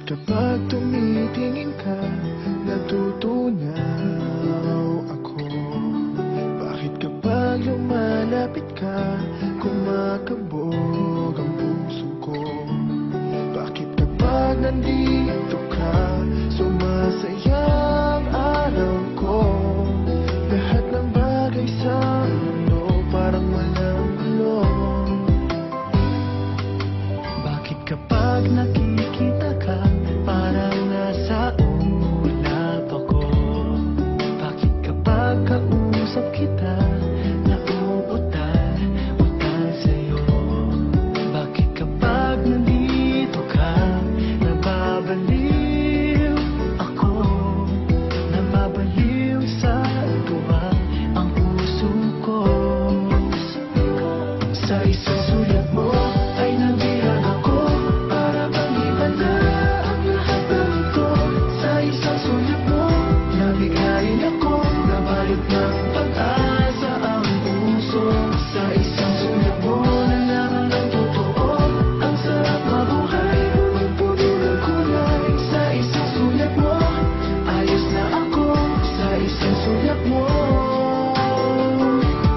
kapag tumitingin ka, natutunaw ako? Bakit kapag lumalapit ka, kumakabog ang puso ko? Bakit kapag nandito ka, sumasaya ang araw ko? Lahat ng bagay sa mundo parang walang gulo. Bakit kapag nakikita ka, parang nasa ulap ako? Bakit kapag kausap kita, nauutal sa'yo? Bakit kapag nandito ka, nababaliw ako? Nababaliw sa tuwa ang puso ko. Sa isang sulat mo ay nabihag ako, para bang iba na ang lahat ng ito. Sa isang sulat mo, nabigayin ako, nabalik ng pag-asa ang puso. Sa isang sulat mo, nalaman ng totoo, ang sarap mabuhay, magpuno ng kulay. Sa isang sulat mo, ayos na ako. Sa isang sulat mo,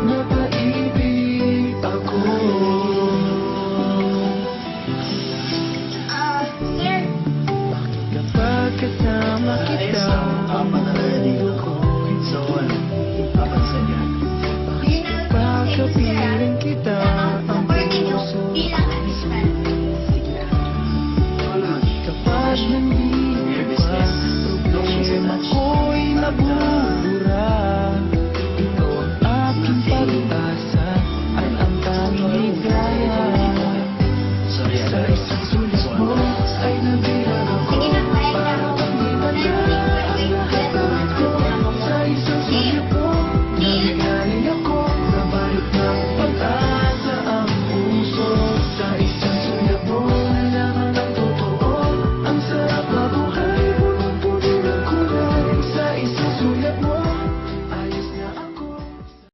napaibig ako. Sir, Kapag kasama kita, ang mundo ko pagkapiling kita, ang puso bilang assistant. kapag nandito